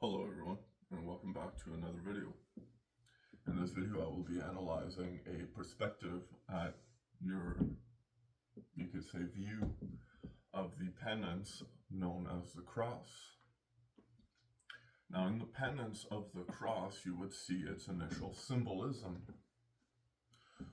Hello everyone, and welcome back to another video. In this video I will be analyzing a perspective at your, you could say, view of the penance known as the cross. Now in the penance of the cross you would see its initial symbolism,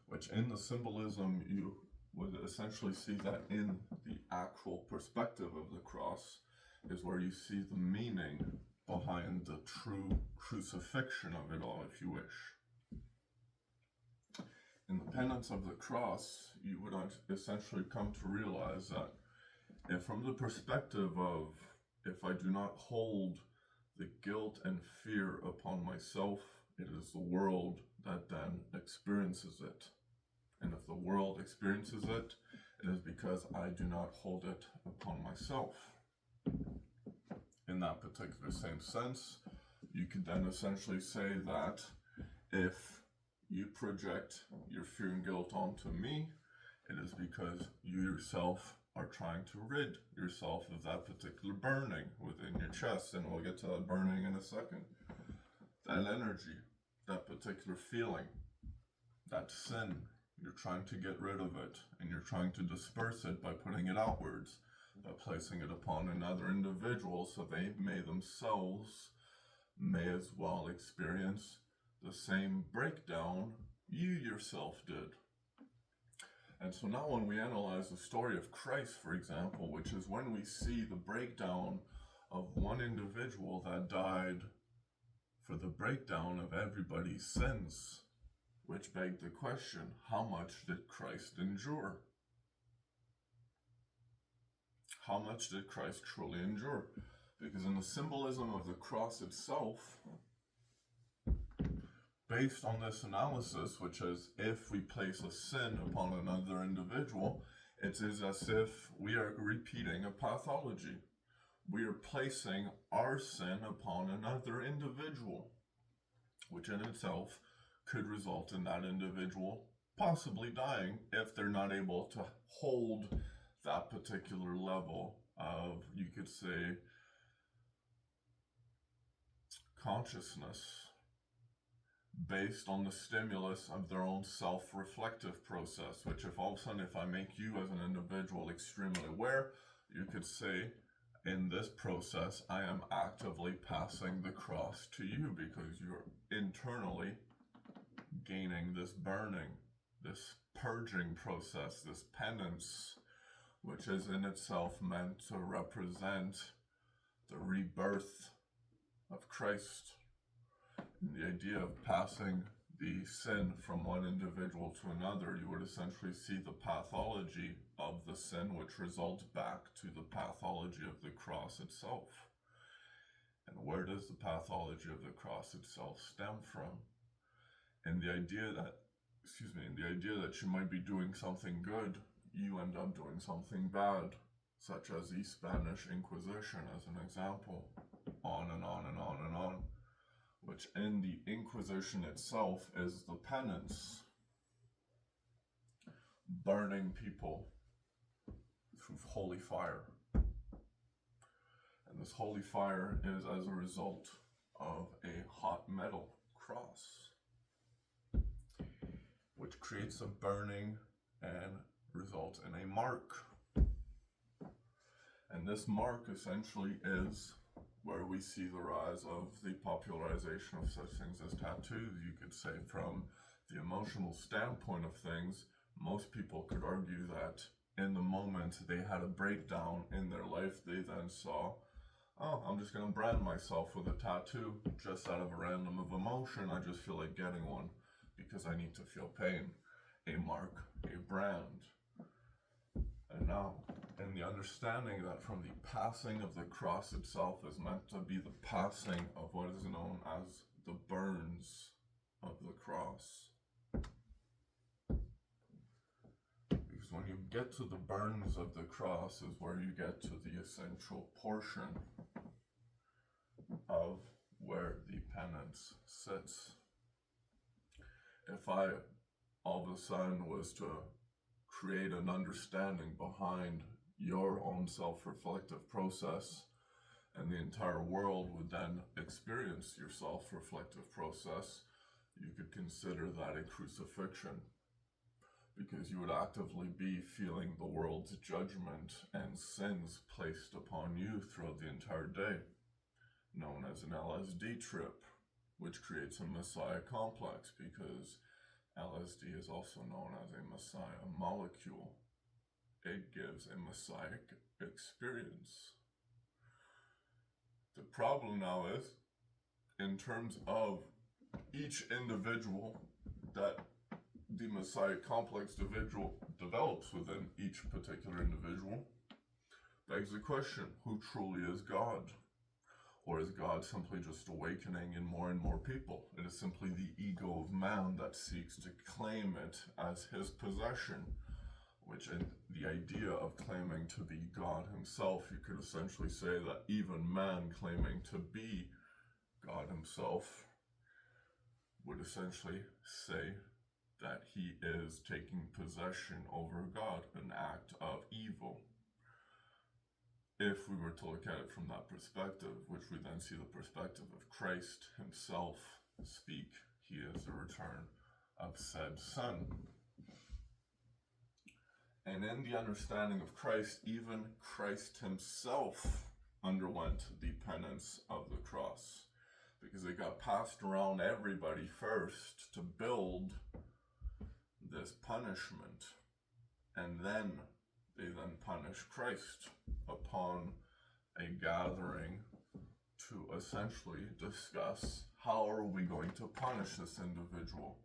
which in the symbolism you would essentially see that in the actual perspective of the cross is where you see the meaning behind the true crucifixion of it all, if you wish. In the penance of the cross, you would essentially come to realize that if from the perspective of if I do not hold the guilt and fear upon myself, it is the world that then experiences it. And if the world experiences it, it is because I do not hold it upon myself. In that particular same sense, you could then essentially say that if you project your fear and guilt onto me, it is because you yourself are trying to rid yourself of that particular burning within your chest, and we'll get to that burning in a second. That energy, that particular feeling, that sin, you're trying to get rid of it, and you're trying to disperse it by putting it outwards, by placing it upon another individual so they may themselves may as well experience the same breakdown you yourself did. And so now when we analyze the story of Christ, for example, which is when we see the breakdown of one individual that died for the breakdown of everybody's sins, which begged the question, how much did Christ endure? How much did Christ truly endure? Because in the symbolism of the cross itself, based on this analysis, which is if we place a sin upon another individual, it is as if we are repeating a pathology. We are placing our sin upon another individual, which in itself could result in that individual possibly dying if they're not able to hold that particular level of, you could say, consciousness based on the stimulus of their own self-reflective process, which if all of a sudden, if I make you as an individual extremely aware, you could say, in this process, I am actively passing the cross to you because you're internally gaining this burning, this purging process, this penance, which is in itself meant to represent the rebirth of Christ. And the idea of passing the sin from one individual to another, you would essentially see the pathology of the sin, which results back to the pathology of the cross itself. And where does the pathology of the cross itself stem from? And the idea that you might be doing something good, you end up doing something bad, such as the Spanish Inquisition as an example, on and on and on and on, which in the Inquisition itself is the penance, burning people through holy fire. And this holy fire is as a result of a hot metal cross, which creates a burning and results in a mark. And this mark essentially is where we see the rise of the popularization of such things as tattoos. You could say from the emotional standpoint of things, most people could argue that in the moment they had a breakdown in their life, they then saw, oh, I'm just going to brand myself with a tattoo just out of a random of emotion. I just feel like getting one because I need to feel pain. A mark, a brand. And now, in the understanding that from the passing of the cross itself is meant to be the passing of what is known as the burns of the cross. Because when you get to the burns of the cross is where you get to the essential portion of where the penance sits. If I all of a sudden was to create an understanding behind your own self-reflective process and the entire world would then experience your self-reflective process, you could consider that a crucifixion, because you would actively be feeling the world's judgment and sins placed upon you throughout the entire day, known as an LSD trip, which creates a Messiah complex, because LSD is also known as a Messiah molecule. It gives a Messianic experience. The problem now is, in terms of each individual that the Messiah complex individual develops within each particular individual, begs the question, who truly is God? Or is God simply just awakening in more and more people? It is simply the ego of man that seeks to claim it as his possession, which in the idea of claiming to be God himself, you could essentially say that even man claiming to be God himself would essentially say that he is taking possession over God, an act of evil. If we were to look at it from that perspective, which we then see the perspective of Christ himself speak, he is the return of said Son. And in the understanding of Christ, even Christ himself underwent the penance of the cross, because it got passed around everybody first to build this punishment, and then they then punish Christ upon a gathering to essentially discuss how are we going to punish this individual.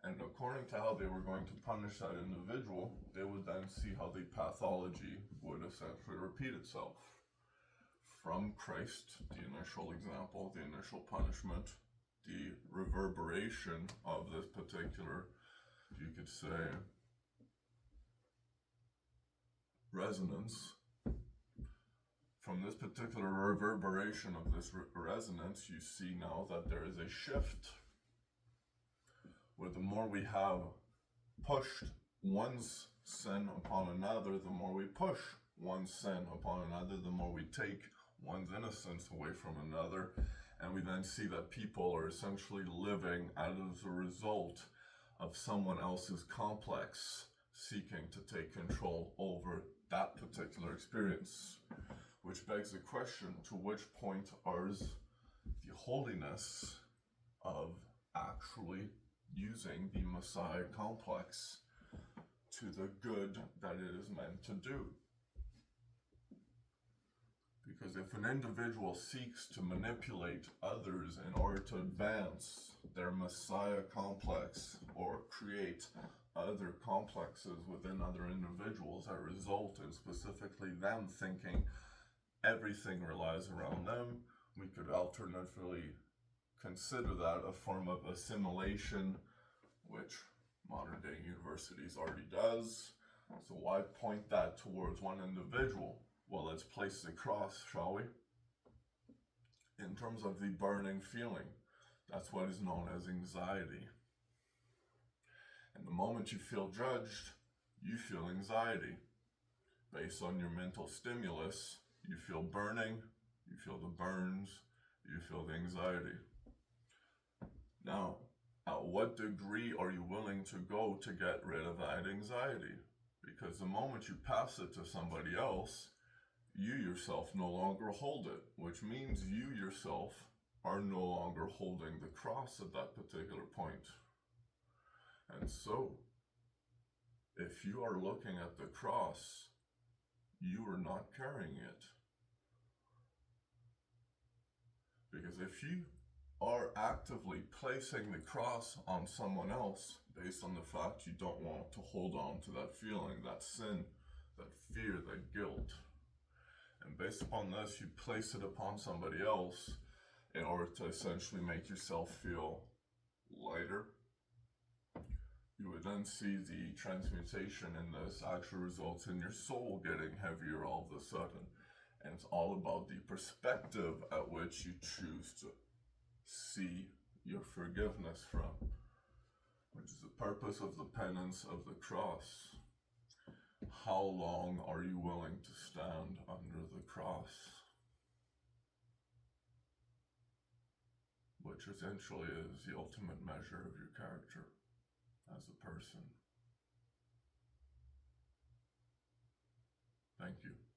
And according to how they were going to punish that individual, they would then see how the pathology would essentially repeat itself. From Christ, the initial example, the initial punishment, the reverberation of this particular, you could say, resonance. From this particular reverberation of this resonance, you see now that there is a shift, where the more we have pushed one's sin upon another, the more we push one's sin upon another, the more we take one's innocence away from another, and we then see that people are essentially living as a result of someone else's complex seeking to take control over that particular experience, which begs the question, to which point is the holiness of actually using the Messiah complex to the good that it is meant to do? Because if an individual seeks to manipulate others in order to advance their Messiah complex or create other complexes within other individuals that result in specifically them thinking everything relies around them, we could alternatively consider that a form of assimilation, which modern day universities already does. So why point that towards one individual? Well, let's place the cross, shall we? In terms of the burning feeling, that's what is known as anxiety. And the moment you feel judged, you feel anxiety. Based on your mental stimulus, you feel burning, you feel the burns, you feel the anxiety. Now, at what degree are you willing to go to get rid of that anxiety? Because the moment you pass it to somebody else, you yourself no longer hold it, which means you yourself are no longer holding the cross at that particular point. And so, if you are looking at the cross, you are not carrying it. Because if you are actively placing the cross on someone else based on the fact you don't want to hold on to that feeling, that sin, that fear, that guilt, and based upon this you place it upon somebody else in order to essentially make yourself feel lighter, you would then see the transmutation in this actually results in your soul getting heavier all of a sudden. And it's all about the perspective at which you choose to see your forgiveness from, which is the purpose of the penance of the cross. how long are you willing to stand under the cross? Which essentially is the ultimate measure of your character as a person. Thank you.